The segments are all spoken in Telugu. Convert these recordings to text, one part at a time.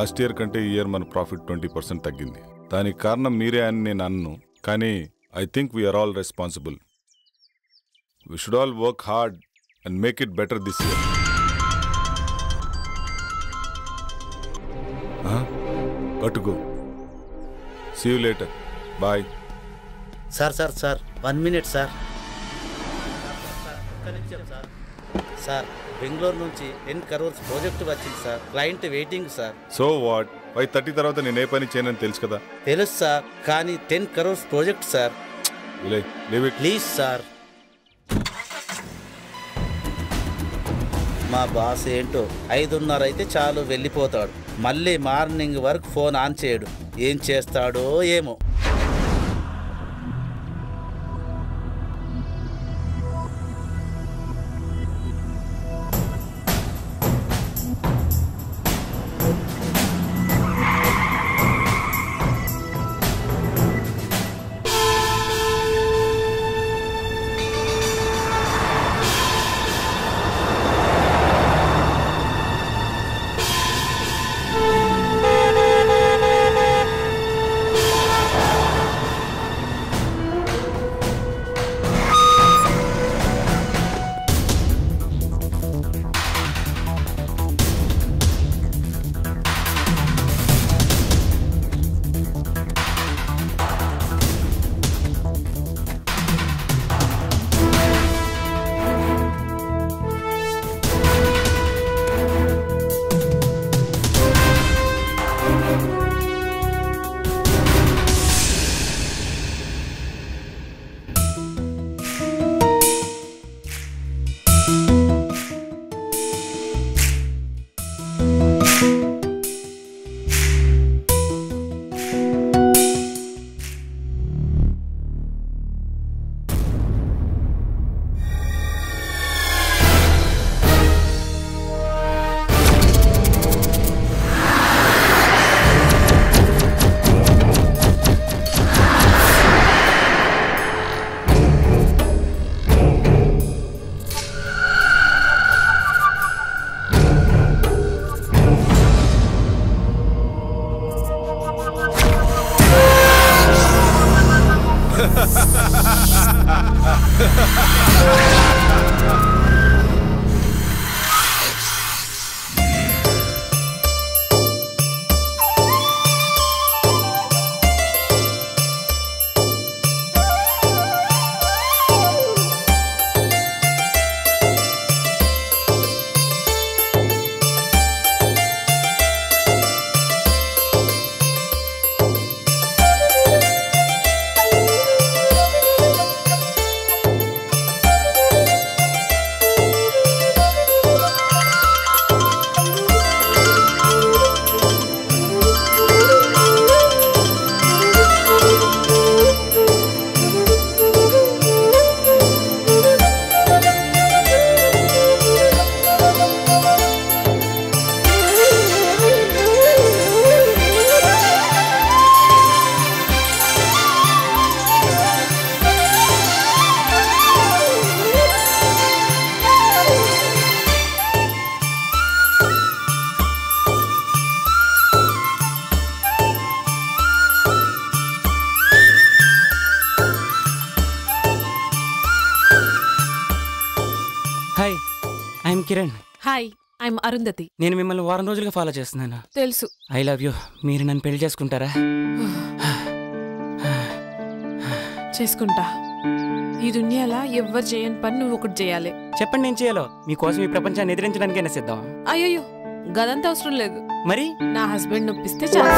లాస్ట్ ఇయర్ కంటే ఈ ఇయర్ మన ప్రాఫిట్ 20% తగ్గింది. దానికి కారణం మీరే అని నేను అన్ను, కానీ I think we're all responsible. We should all work hard and make it better this year. Go. See you later. Bye. Sir 1 minute sir. Sir Bengaluru నుంచి 10 crores ప్రాజెక్ట్ వచ్చింది sir. Client waiting sir. So what? 5:30 తర్వాత నేను ఏ పని చేయనని తెలుసు కదా. తెలుసు సార్, కానీ 10 crores project sir. Please sir. మా బాస్ ఏంటో 5:30 అయితే చాలు వెళ్ళిపోతాడు. మళ్ళీ మార్నింగ్ వరకు ఫోన్ ఆన్ చేయడు. ఏం చేస్తాడో ఏమో. కిరణ్. Hi, I'm Arundhati. నేను మిమ్మల్ని వారం రోజులుగా ఫాలో చేస్తున్నాను. తెలుసు. I love you. మీరు నన్ను పెళ్లి చేసుకుంటారా? చేసుకుంటా. ఈ దునియాలో ఎవ్వరు చేయని పని నువ్వు ఒకటి చేయాలి. చెప్పండి, నేను చేయాలో. మీకోసం ఈ ప్రపంచాన్ని ఎదిరించడానికైనా సిద్ధం. అయ్యో, గదంతా అవసరం లేదు. మరి నా హస్బెండ్ ఒప్పిస్తే చాలు.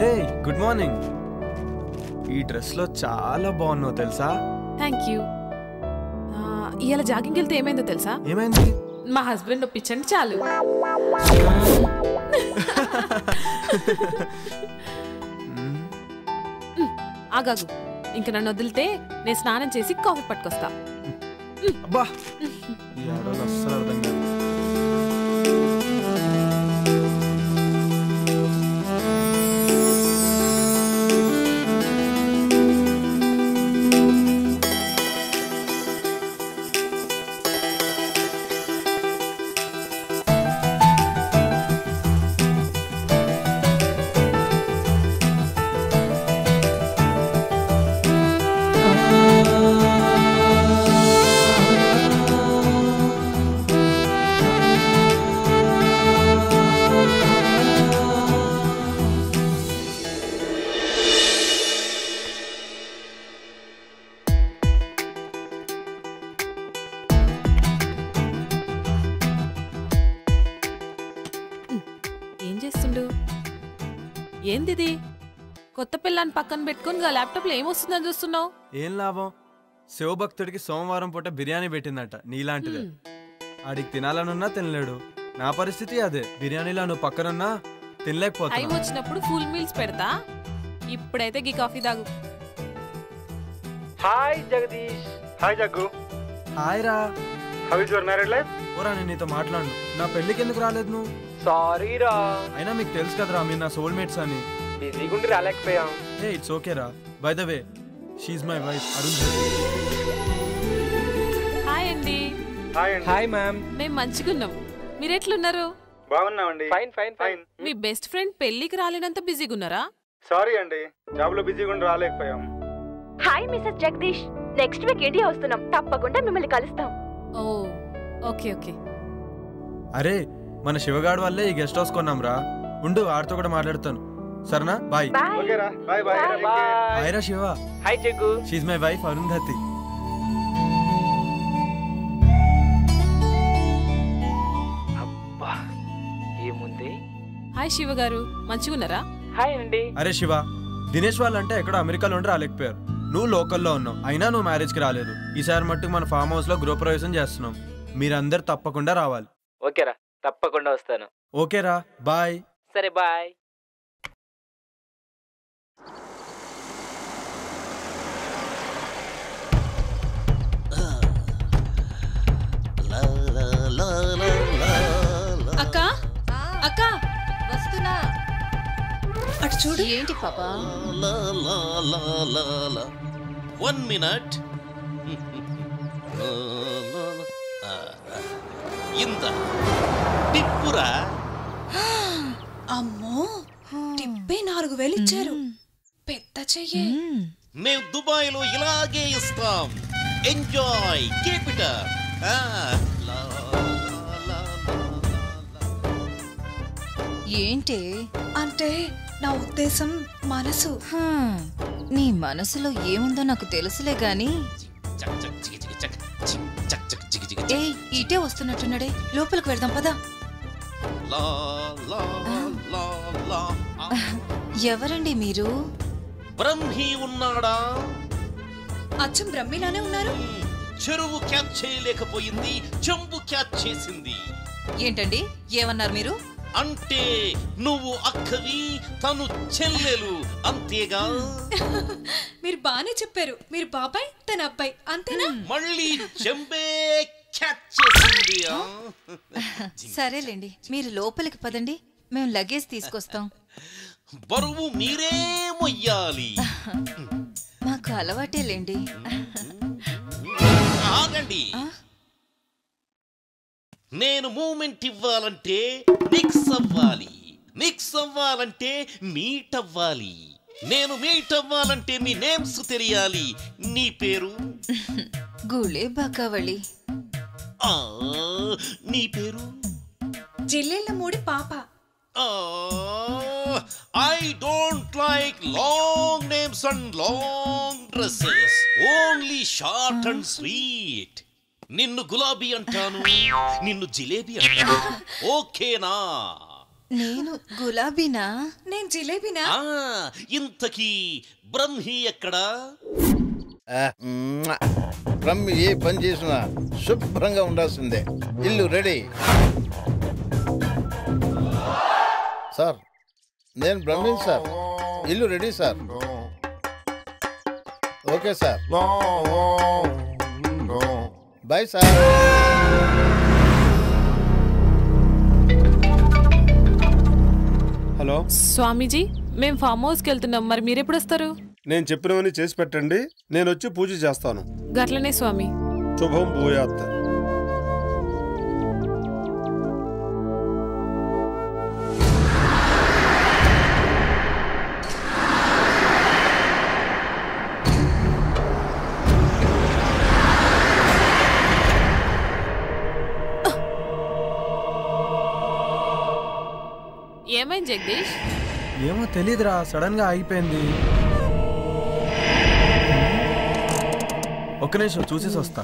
హే, గుడ్ మార్నింగ్. ఈ డ్రెస్ లో చాలా బాగున్నావు తెలుసా? Thank you. ఇవాళ జాగింగ్కి వెళ్తే ఏమైందో తెలుసా? ఏమైంది? మా హస్బెండ్ ఒప్పించండి చాలు. ఆగాగు, ఇంక నన్ను వదిలితే నేను స్నానం చేసి కాఫీ పట్టుకొస్తా. అబ్బా, ఈ ఆడవాళ్ళు అస్సలు అర్థం కాదు. ఏందిది కొత్త పిల్లని పక్కన పెట్టుకుని గా ల్యాప్టాప్లో ఏమొస్తుందని చూస్తున్నావు? ఏం లాభం, శివభక్తుడికి సోమవారం పూట బిర్యానీ పెట్టిందట నీలాంటిదే. ఆడికి తినాలనున్నా తినలేడు. నా పరిస్థితి అదే. బిర్యానీలో నువ్వు పక్కనున్నా టైం తినలేకపోతున్నా. వచ్చినప్పుడు ఫుల్ మీల్స్ పెడతా. ఇప్పుడైతే గీ కాఫీ తాగు. Hi Jagadish. Hi Jaggu. Hi రా. How is your married life? ఓరా, నేను నీతో మాట్లాడు. నా పెళ్ళికి ఎందుకు రాలేదు నువ్వు? సారీ రా, అయినా మీకు తెలుసు కదరా మీరు నా సోల్మేట్స్ అని. బిజీగా ఉండి రాలేకపోయాం. ఏ ఇట్స్ ఓకే రా. బై ద వే, షీఈ్ మై వైఫ్ అరుణ్. హాయ్ అండి. హాయ్ అండి. Hi ma'am. మేము మంచిగున్నాం. మీరెట్లున్నారు? బాగున్నామండి. Fine fine fine. మీ బెస్ట్ ఫ్రెండ్ పెళ్లికి రాలేనంత బిజీగా ఉన్నారా? సారీ అండి, జాబ్ లో బిజీగా ఉండి రాలేకపోయాం. Hi Mrs Jagadish. Next week India వస్తున్నాం. తప్పకుండా మిమ్మల్ని కలుస్తాం. ఓ ఓకే ఓకే. అరే, మన శివగాడు వల్లే ఈ గెస్ట్ హౌస్ కొన్నాం రా. ఉండు, ఆడితో కూడా మాట్లాడుతాను. సరేనా? బాయ్. ఓకే రా, బాయ్ బాయ్. హాయ్ రా Shiva. Hi Jaggu. She's my wife Arundhati. అబ్బా ఏముంది. హాయ్ శివ గారు, మంచిగున్నారా? హాయ్ అండి. అరే శివ, దినేష్ వాళ్ళంటే ఎక్కడో అమెరికాలో ఉండి రాలేకపోయారు. నువ్వు లోకల్లో ఉన్నావు, అయినా నువ్వు మ్యారేజ్కి రాలేదు. ఈసారి మట్టుకు మన ఫామ్ హౌస్ లో గృహప్రవేశం చేస్తున్నాం. మీరందరు తప్పకుండా రావాలి. ఓకేరా, తప్పకుండా వస్తాను. ఓకేరా, బాయ్. సరే బాయ్. అక్క అక్క వస్తున్నా. అటు చూడు. ఏంటి పాపా? 1 minute. ఇంత టిప్పురా. అమ్మో, టిప్పే 4000 ఇచ్చారు. పెద్ద చెయ్యే. మేము దుబాయ్ లో ఇలాగే ఇస్తాం. Enjoy, keep it up. ఏంటి అంటే నా ఉద్దేశం మనసు. నీ మనసులో ఏముందో నాకు తెలుసులే గాని. ఏ ఇటే వస్తున్నట్టున్నాడే, లోపలికి వెళ్దాం పదా. ఎవరండి మీరు? బ్రహ్మి ఉన్నాడా? అచ్చం బ్రహ్మిలానే ఉన్నారు. చెరువు క్యాచ్ చేయలేకపోయింది, చెంబు క్యాచ్ చేసింది. ఏంటండి ఏమన్నారు మీరు? అంటే నువ్వు అక్కవి, తను చెల్లెలు, అంతేగా? మీరు బానే చెప్పారు. మీరు బాబాయ్, తన అబ్బాయి, అంతేనా? మళ్ళీ చెంబే క్యాచ్ చేసింది. సరేలేండి, మీరు లోపలికి పదండి, మేము లగేజ్ తీసుకొస్తాం. బరువు మీరే మొయ్యాలి. మాకు అలవాటేలేండి. ఆగండి. నేను మూమెంట్ ఇవ్వాలంటే మిక్స్ అవ్వాలి, మిక్స్ అవ్వాలంటే మీట్ అవ్వాలి, నేను మీట్ అవ్వాలంటే మీ నేమ్స్ తెలియాలి. నీ పేరు? గుళే బాకావళి. నీ పేరు? జిల్లెళ్ళ మూడి పాప. I don't like long names and long dresses, only short and sweet. నిన్ను గులాబీ అంటాను, నిన్ను జిలేబీ అంటాను. ఓకేనా? నేను గులాబీనా? నేను జిలేబీనా? ఇంతకీ బ్రహ్మి ఎక్కడా? బ్రహ్మి ఏ పని చేసినా శుభ్రంగా ఉండాల్సిందే. ఇల్లు రెడీ. సార్, నేను బ్రహ్మిన్ సార్. ఇల్లు ready sir. Okay sir, bye sir. Hello Swamiji, మేము ఫామ్ హౌస్కి వెళ్తున్నాం. మరి మీరెప్పుడు వస్తారు? నేను చెప్పినవన్నీ చేసి పెట్టండి, నేను వచ్చి పూజ చేస్తాను. గట్లనే స్వామి. శుభం భూయాత్. ఏమైంది జగదీష్? ఏమో తెలీదురా, సడన్ గా ఆగిపోయింది. ఒక్క నిమిషం చూసేసి వస్తా.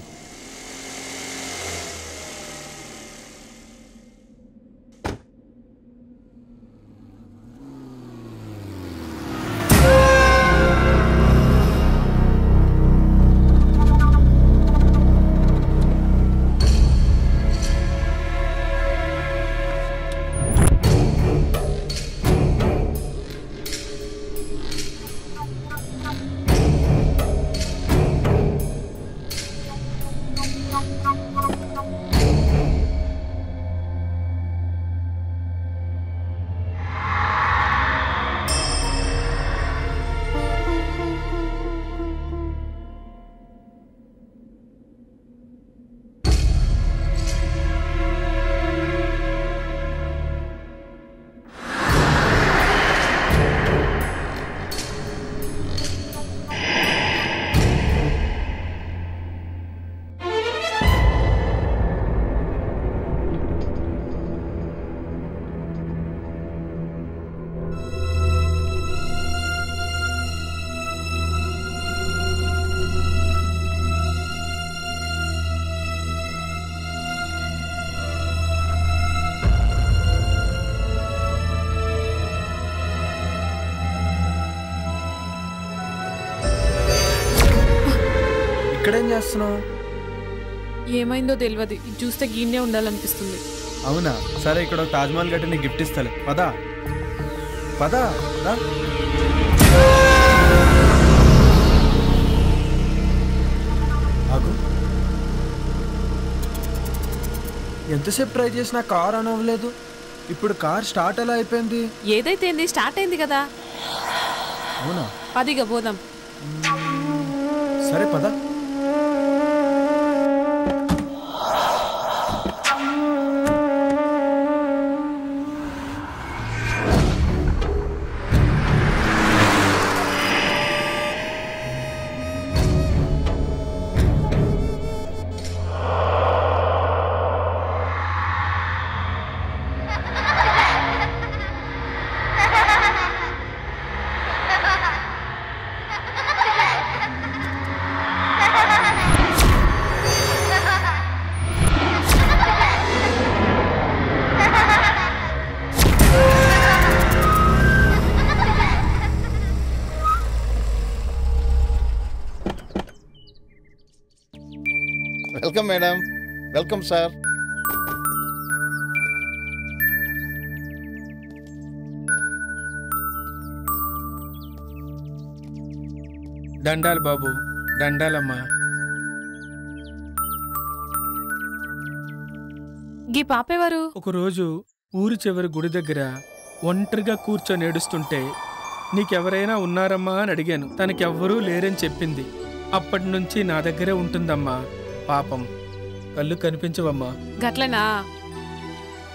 ఇక్కడేం చేస్తున్నావు? ఏమైందో తెలియదు, ఇది చూస్తే గీనే ఉండాలనిపిస్తుంది. అవునా? సరే, ఇక్కడ ఒక తాజ్మహల్ గట్టి నీకు గిఫ్ట్ ఇస్తాలే. పదా పదా రా. ఆగు. ఎంతసేపు ట్రై చేసినా కార్ ఆన్ అవ్వలేదు. ఇప్పుడు కార్ స్టార్ట్ ఎలా అయిపోయింది? ఏదైతే స్టార్ట్ అయింది కదా. అవునా? పదిగా పోదాం. సరే పదా. Welcome madam. Welcome sir. దండాలు బాబు, దండాలమ్మా. గీ పాపేవారు? ఒకరోజు ఊరి చివరి గుడి దగ్గర ఒంటరిగా కూర్చొని ఏడుస్తుంటే నీకెవరైనా ఉన్నారమ్మా అని అడిగాను. తనకెవ్వరూ లేరని చెప్పింది. అప్పటి నుంచి నా దగ్గరే ఉంటుందమ్మా. పాపం, కళ్ళు కనిపించవమ్మా. గట్లనా?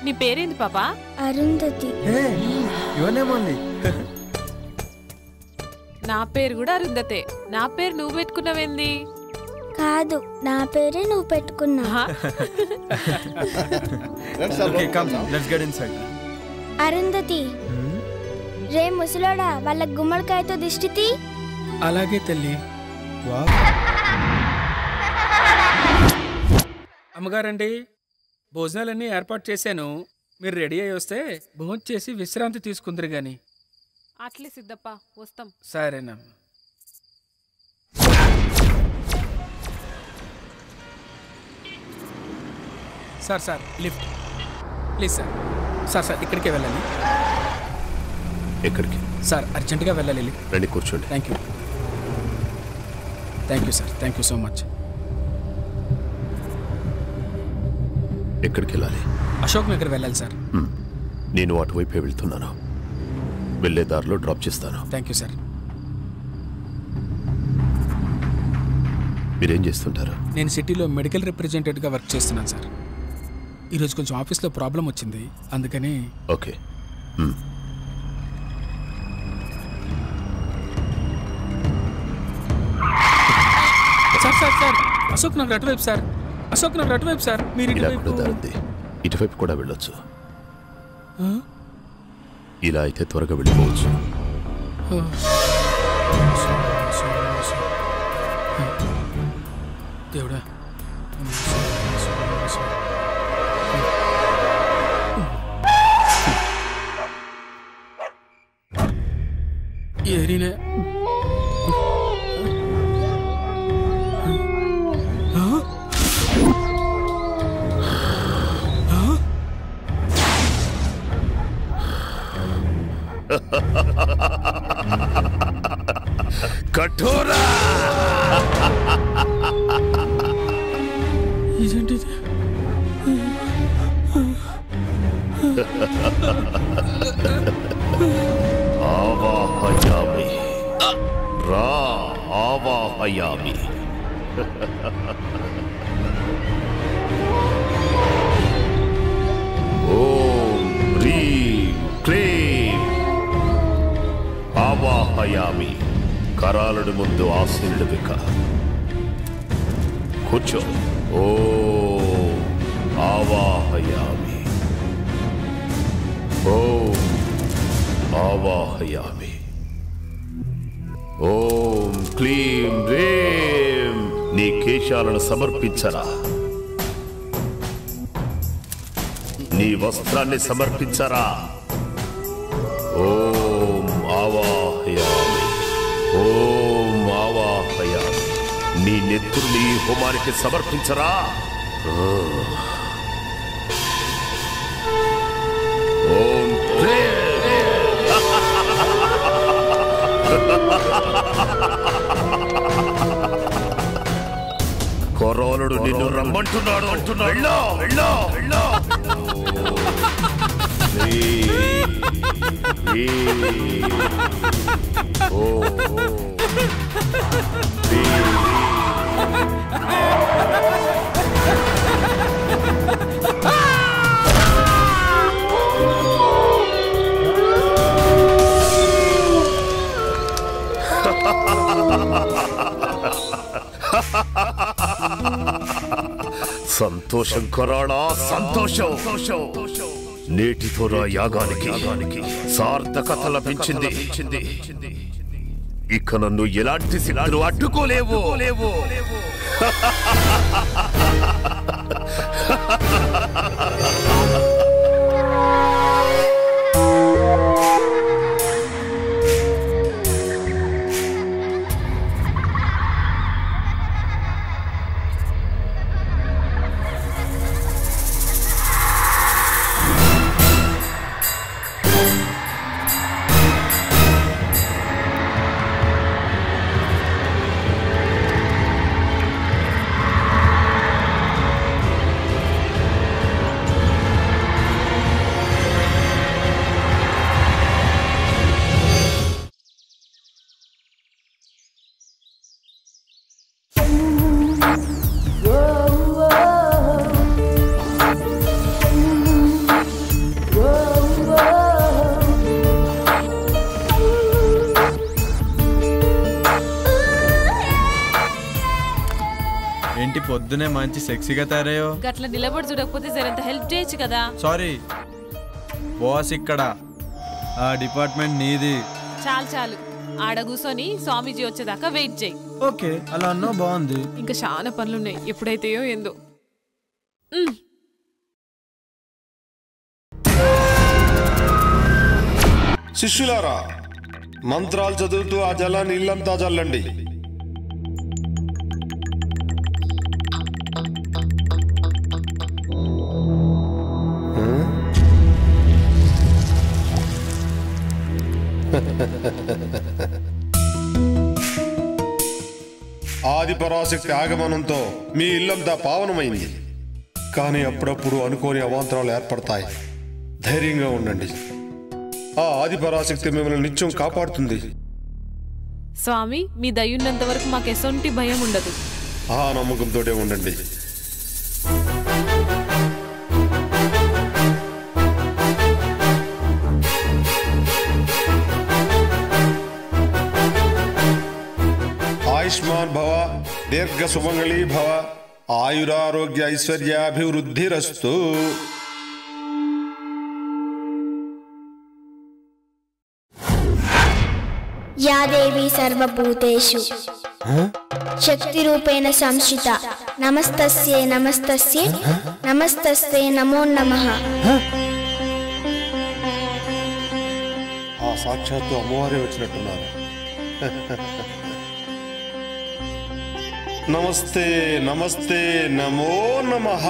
నీ పేరేంది పాపా? అరుంధతి. నా పేరు కూడా అరుంధతే. నా పేరు నువ్వు పెట్టుకున్నావేంది? కాదు, నా పేరే నువ్వు పెట్టుకున్నా. అరుంధతి, రే ముసలోడా, వాళ్ళ గుమ్మడికాయతో దిష్టి. అలాగే తల్లి. అమ్మగారండి, భోజనాలన్నీ ఏర్పాటు చేశాను. మీరు రెడీ అయ్యి వస్తే భోజనం చేసి విశ్రాంతి తీసుకుందరు గాని. అట్లే సిద్ధప్ప, వస్తాం. సరేనా? Sir sir lift please sir. Sir sir ఇక్కడికే వెళ్ళాలి. ఎక్కడికి సార్? అర్జెంటుగా వెళ్ళాలి. రండి, కూర్చోండి. Thank you. Thank you sir. Thank you so much. ఎక్కడికి వెళ్ళాలి? అశోక్ నగర్ వెళ్ళాలి సార్. నేను అటువైపే వెళ్తున్నాను. వెళ్ళే దారిలో డ్రాప్ చేస్తాను. Thank you sir. మీరేం చేస్తుంటారు? నేను సిటీలో మెడికల్ రిప్రజెంటేటివ్గా వర్క్ చేస్తున్నాను సార్. ఈరోజు కొంచెం ఆఫీస్లో ప్రాబ్లం వచ్చింది, అందుకని. Okay. Sir sir sir Ashok Nagar అటువైపు సార్. అశోక్ నగర్ అటువైపు సార్. మీరు ఇటువైపు కూడా వెళ్ళొచ్చు. ఇలా అయితే త్వరగా వెళ్ళిపోవచ్చు. దేవుడా, ఏరినే కఠోరా. ఇదేంటిది? ఆవాహయామి రా, ఆవాహయామి. ఓం హ్రీం క్లీం ఆవాహయామి. కరాలుడి ముందు ఆశీనుడు విక. కూర్చో. ఓం ఆవాహయామి. ఓం ఆవాహయామి. ఓం క్లీం రేం. నీ కేశాలను సమర్పించరా. నీ వస్త్రాన్ని సమర్పించరా. ఓం ఆవాహయామి. ఓం ఆవాహయామి. నీ నెత్తుర్ని హోమానికి సమర్పించరా. ఓం కొరోనుడు నిన్ను రమ్మంటున్నాడు అంటున్నాడు. సంతోషం కొరాడా, సంతోషం. నేటితో నా యాగానికి సార్థకత లభించింది. ఇక నన్ను ఎలాంటి సిగ్గులు అడ్డుకోలేవు. ఏంటి పొద్దునే మంచి సెక్సీగా తయారయ్యో. గట్ల నిలబడి చూడకపోతే జరంత హెల్ప్ చేయొచ్చు కదా. సారీ బాస్, ఇక్కడ ఆ డిపార్ట్మెంట్ నీది. చాలు ఆడ కూర్చొని స్వామీజీ వచ్చేదాకా వెయిట్ చేయి. ఓకే, అలా అన్నా బాగుంది. ఇంకా చాలా పనులున్నాయి, ఎప్పుడైతేయో ఏందో. శిష్యులారా, మంత్రాలు చదువుతూ ఆ జలాన్ని ఇల్లంతా చల్లండి. ఆది పరాశక్తి ఆగమనంతో మీ ఇల్లంతా పావనమైంది. కానీ అప్పుడప్పుడు అనుకోని అవాంతరాలు ఏర్పడతాయి. ధైర్యంగా ఉండండి. ఆ ఆది పరాశక్తి మిమ్మల్ని నిత్యం కాపాడుతుంది. స్వామి, మీ దయ్యున్నంత వరకు మాకు ఎసొంటి భయం ఉండదు. ఆ నమ్మకంతోనే ఉండండి. ఆయుష్మాన్ భవ, దీర్ఘ సుమంగళీ భవ, ఆయురారోగ్య ఐశ్వర్యాభివృద్ధిరస్తు. యా దేవి సర్వభూతేషు శక్తి రూపేణ సంస్థిత నమస్తస్యే నమస్తస్యే నమస్తస్తే నమో నమః. ఆ సాక్షాత్తు అమ్మవారే వచ్చినట్టున్నారు. నమస్తే నమస్తే నమో నమః.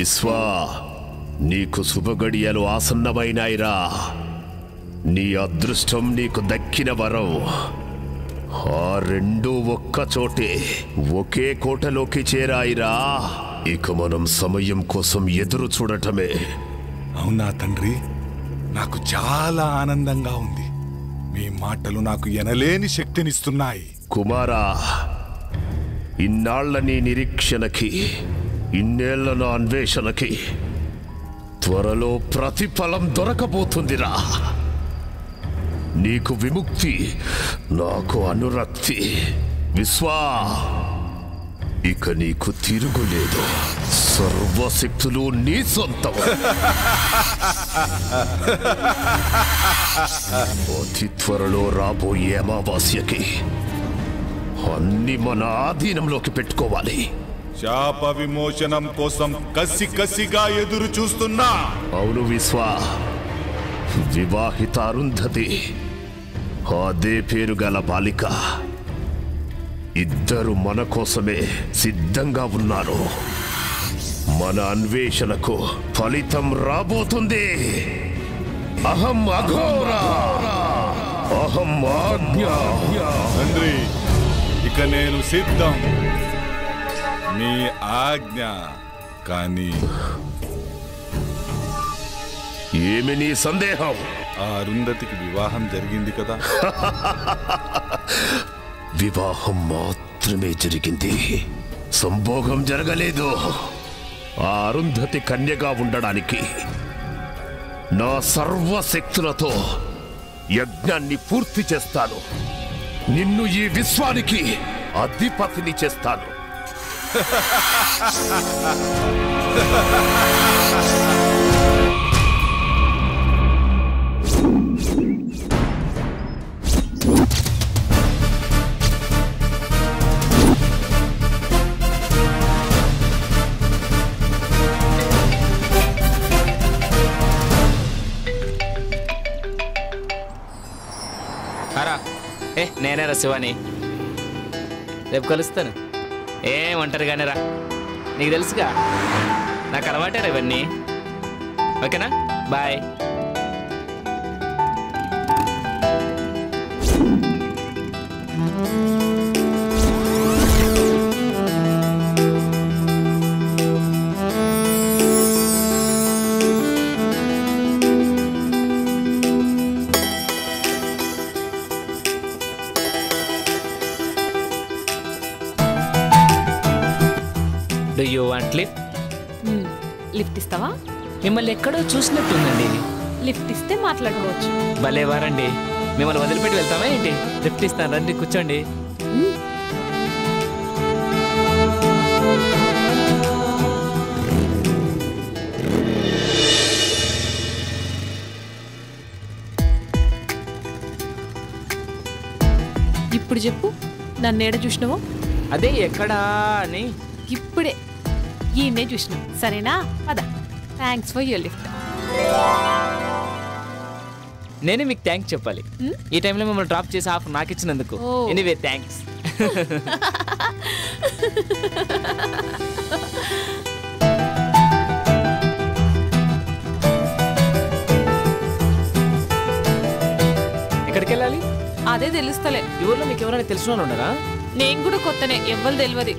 విశ్వా, నీకు శుభగడియలు ఆసన్నమైనాయిరా. నీ అదృష్టం నీకు దక్కిన వరం. ఆ రెండూ ఒక్క చోటే ఒకే కోటలోకి చేరాయిరా. ఇక మనం సమయం కోసం ఎదురు చూడటమే. అవునా తండ్రి, నాకు చాలా ఆనందంగా ఉంది. మీ మాటలు నాకు ఎనలేని శక్తినిస్తున్నాయి. కుమారా, ఇన్నాళ్ల నీ నిరీక్షణకి, ఇన్నేళ్ల నా అన్వేషణకి త్వరలో ప్రతిఫలం దొరకబోతుందిరా. నీకు విముక్తి, నాకు అనురక్తి. విశ్వా, ఇక నీకు తిరుగులేదు. సర్వశక్తులు నీ సొంతం. అతి త్వరలో రాబోయే అమావాస్యకి అన్ని మన ఆధీనంలోకి పెట్టుకోవాలి. శాప విమోచనం కోసం కసిగా ఎదురు చూస్తున్నా. అవును విశ్వా, వివాహిత అరుంధతి, అదే పేరు గల బాలిక, ఇద్దరు మన కోసమే సిద్ధంగా ఉన్నారు. మన అన్వేషణకు ఫలితం రాబోతుంది. అహం అఘోర, అహం ఆజ్ఞ. తండ్రి, ఇక నేను సిద్ధం. మీ ఆజ్ఞ. కానీ ఏమి నీ సందేహం? ఆ అరుంధతికి వివాహం జరిగింది కదా? వివాహం మాత్రమే జరిగింది, సంభోగం జరగలేదు. ఆ అరుంధతి కన్యగా ఉండడానికి నా సర్వశక్తులతో యజ్ఞాన్ని పూర్తి చేస్తాను. నిన్ను ఈ విశ్వానికి అధిపతిని చేస్తాను. నేనేరా శివాని, రేపు కలుస్తాను. ఏమంటారుగానే రా, నీకు తెలుసుగా నాకు అలవాటేరా ఇవన్నీ. ఓకేనా? Bye. Do you want lift? Lift ఇస్తావా? మిమ్మల్ని ఎక్కడో చూసినట్టుందండి. లిఫ్ట్ ఇస్తే మాట్లాడుకోవచ్చు. భలే వారండి, మిమ్మల్ని వదిలిపెట్టి వెళ్తామా ఏంటి? లిఫ్ట్ ఇస్తాను, రండి కూర్చోండి. ఇప్పుడు చెప్పు, నన్ను ఏడ చూసినావో? అదే ఎక్కడా అని. ఇప్పుడే ఈయనే చూసినా. సరేనా? పద. Thanks for your lift. నేనే మీకు థ్యాంక్స్ చెప్పాలి. ఈ టైంలో మిమ్మల్ని డ్రాప్ చేసి ఆఫర్ నాకు ఇచ్చినందుకు. Anyway thanks. ఎక్కడికి వెళ్ళాలి? అదే తెలుస్తలే. ఈ ఊర్లో మీకు ఎవరైనా తెలిసిన వాళ్ళు ఉన్నారా? నేను కూడా కొత్తనే, ఎవ్వరు తెలియదు.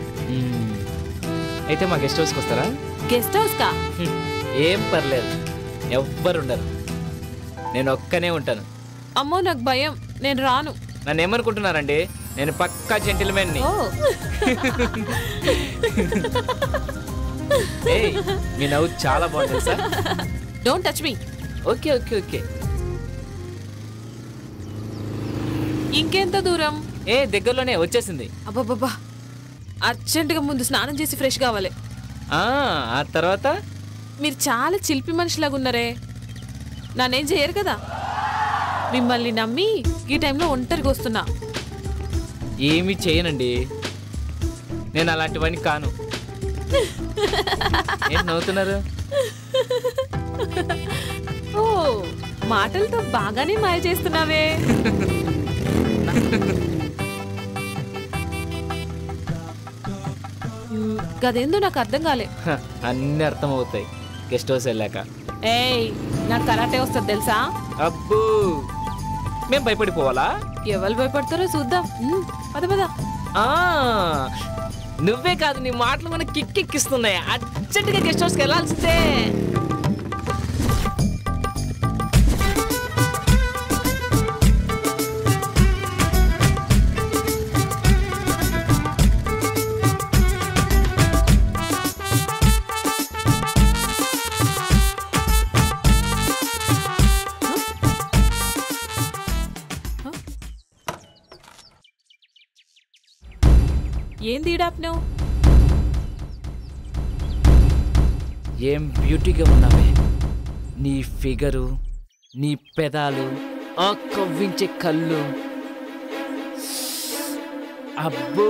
అయితే మా గెస్ట్ హౌస్కి వస్తారా? గెస్ట్ హౌస్ కా? ఏం పర్లేదు, ఎవ్వరు ఉండరు, నేను ఒక్కనే ఉంటాను. అమ్మో నాకు భయం, నేను రాను. నన్ను ఏమనుకుంటున్నారండి, నేను పక్కా జెంటిల్మెన్ని. మీ నవ్వు చాలా బాగుంటుంది sir. Don't touch me. Okay okay okay. ఇంకెంత దూరం? దగ్గరలోనే వచ్చేసింది. అబ్బాబ్బా, అర్జెంటుగా ముందు స్నానం చేసి ఫ్రెష్ కావాలి. ఆ తర్వాత? మీరు చాలా చిలిపి మనిషిలాగా ఉన్నారే, నానేం చేయరు కదా. మిమ్మల్ని నమ్మి ఈ టైంలో ఒంటరిగా వస్తున్నా. ఏమీ చేయనండి, నేను అలాంటివన్నీ కాను. ఏం నవ్వుతున్నారు? ఓ, మాటలతో బాగానే మాయ చేస్తున్నావే. గదేందో నాకు అర్థం కాలే. అన్ని అర్థం అవుతాయి గెస్ట్ హౌస్ వెళ్ళాక. ఏయ్, నాకు కరాటే వస్తుంది తెలుసా? అబ్బో, మేము భయపడిపోవాలా? ఎవరు భయపడతారో చూద్దాం. పద పద. నువ్వే కాదు, నీ మాటలు మనకి కిక్కిస్తున్నాయి. అర్జెంటుగా గెస్ట్ హౌస్కి వెళ్ళాల్సిందే. ఏంది ఈడాప్నావు? ఏం బ్యూటీగా ఉన్నావే. నీ ఫిగరు, నీ పెదాలు, ఆ కవ్వించే కళ్ళు. అబ్బో,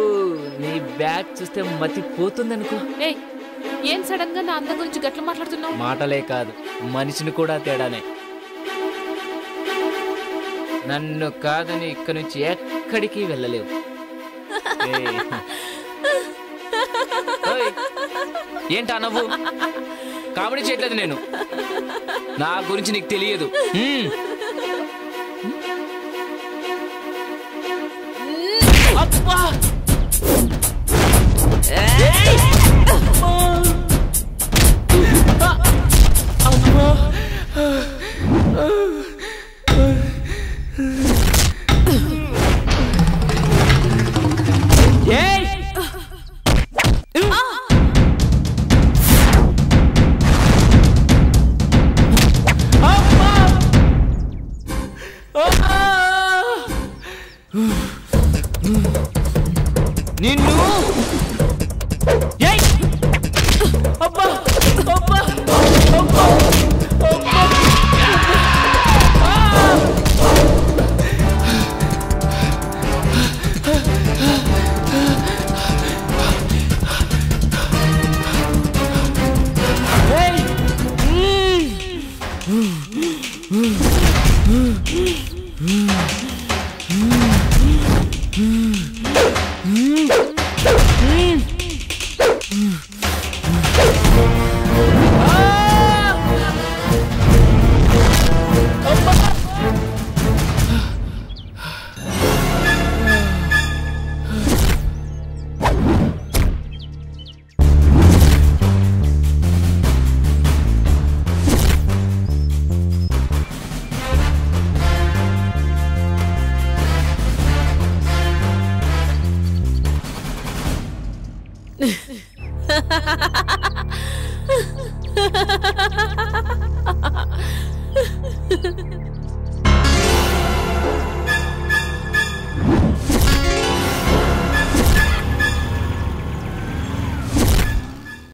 నీ బ్యాగ్ చూస్తే మతి పోతుందనుకో. ఏం సడన్ గా నా అందం గురించి గట్ల మాట్లాడుతున్నావు? మాటలే కాదు, మనిషిని కూడా తేడానే. నన్ను కాదని ఇక్కడి నుంచి ఎక్కడికి వెళ్ళలేవు. ఏంటా నవ్వు? కామెడీ చేయట్లేదు నేను. నా గురించి నీకు తెలియదు. అబ్బా! నిన్ను అబ్బా అబ్బా అబ్బా